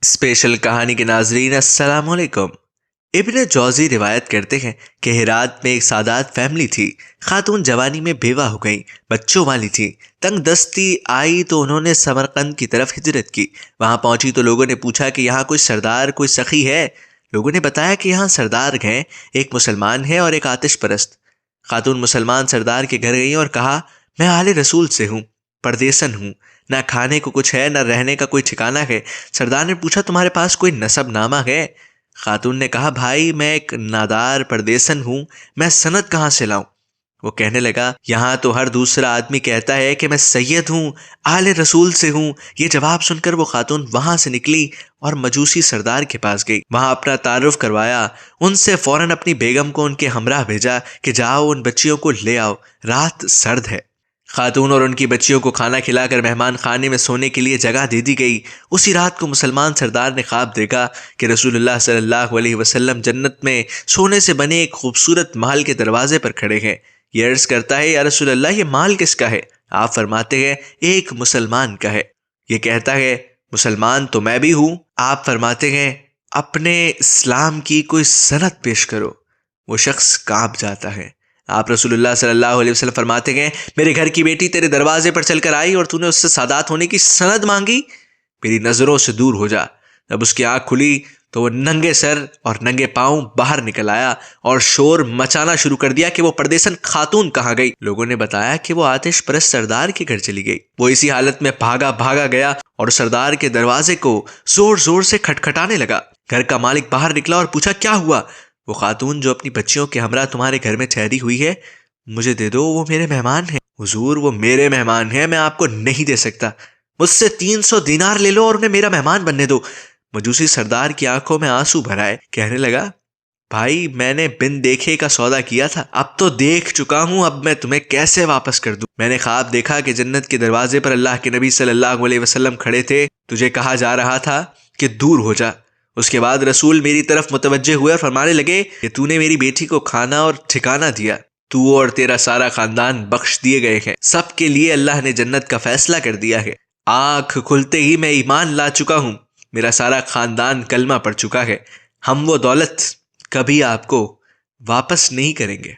Special کہانی کے ناظرین السلام علیکم۔ ابن جوزی روایت کرتے ہیں کہ ہرات میں ایک سادات فیملی تھی۔ خاتون جوانی میں بیوہ ہو گئی، بچوں والی تھی۔ تنگ دستی آئی تو انہوں نے سمرقند کی طرف ہجرت کی۔ وہاں پہنچی تو لوگوں نے پوچھا کہ یہاں کوئی سردار، کوئی سخی ہے؟ لوگوں نے بتایا کہ یہاں سردار ہیں، ایک مسلمان ہے اور ایک آتش پرست۔ خاتون مسلمان سردار کے گھر گئی اور کہا، میں آل رسول سے ہوں، پردیسن ہوں، نہ کھانے کو کچھ ہے نہ رہنے کا کوئی ٹھکانہ ہے۔ سردار نے پوچھا، تمہارے پاس کوئی نسب نامہ ہے؟ خاتون نے کہا، بھائی میں ایک نادار پردیسن ہوں، میں سند کہاں سے لاؤں؟ وہ کہنے لگا، یہاں تو ہر دوسرا آدمی کہتا ہے کہ میں سید ہوں، آل رسول سے ہوں۔ یہ جواب سن کر وہ خاتون وہاں سے نکلی اور مجوسی سردار کے پاس گئی، وہاں اپنا تعارف کروایا، ان سے فوراً اپنی بیگم کو ان کے ہمراہ بھیجا کہ جاؤ ان بچیوں کو لے آؤ، رات سرد ہے۔ خاتون اور ان کی بچیوں کو کھانا کھلا کر مہمان خانے میں سونے کے لیے جگہ دے دی گئی۔ اسی رات کو مسلمان سردار نے خواب دیکھا کہ رسول اللہ صلی اللہ علیہ وسلم جنت میں سونے سے بنے ایک خوبصورت محل کے دروازے پر کھڑے ہیں۔ یہ عرض کرتا ہے، یا رسول اللہ، یہ مال کس کا ہے؟ آپ فرماتے ہیں، ایک مسلمان کا ہے۔ یہ کہتا ہے، مسلمان تو میں بھی ہوں۔ آپ فرماتے ہیں، اپنے اسلام کی کوئی سند پیش کرو۔ وہ شخص کانپ جاتا ہے۔ آپ رسول اللہ صلی اللہ علیہ وسلم فرماتے ہیں، میرے گھر کی بیٹی تیرے دروازے پر چل کر آئی اور تو نے اس سے سادات ہونے کی سند مانگی، میری نظروں سے دور ہو جا۔ جب اس کی آنکھ کھلی تو وہ ننگے سر اور ننگے پاؤں باہر نکل آیا اور شور مچانا شروع کر دیا کہ وہ پردیسن خاتون کہاں گئی۔ لوگوں نے بتایا کہ وہ آتش پرست سردار کے گھر چلی گئی۔ وہ اسی حالت میں بھاگا گیا اور سردار کے دروازے کو زور زور سے کھٹکھٹانے لگا۔ گھر کا مالک باہر نکلا اور پوچھا، کیا ہوا؟ وہ خاتون جو اپنی بچیوں کے ہمراہ تمہارے گھر میں ٹھہری ہوئی ہے، مجھے دے دو، وہ میرے مہمان ہیں۔ حضور، وہ میرے مہمان ہیں، میں آپ کو نہیں دے سکتا۔ مجھ سے 300 دینار لے لو اور انہیں میرا مہمان بننے دو۔ مجوسی سردار کی آنکھوں میں آنسو بھر آئے، کہنے لگا، بھائی میں نے بن دیکھے کا سودا کیا تھا، اب تو دیکھ چکا ہوں، اب میں تمہیں کیسے واپس کر دوں؟ میں نے خواب دیکھا کہ جنت کے دروازے پر اللہ کے نبی صلی اللہ علیہ وسلم کھڑے تھے، تجھے کہا جا رہا تھا کہ دور ہو جا۔ اس کے بعد رسول میری طرف متوجہ ہوئے اور فرمانے لگے کہ تو نے میری بیٹی کو کھانا اور ٹھکانہ دیا، تو اور تیرا سارا خاندان بخش دیے گئے ہیں، سب کے لیے اللہ نے جنت کا فیصلہ کر دیا ہے۔ آنکھ کھلتے ہی میں ایمان لا چکا ہوں، میرا سارا خاندان کلمہ پڑھ چکا ہے، ہم وہ دولت کبھی آپ کو واپس نہیں کریں گے۔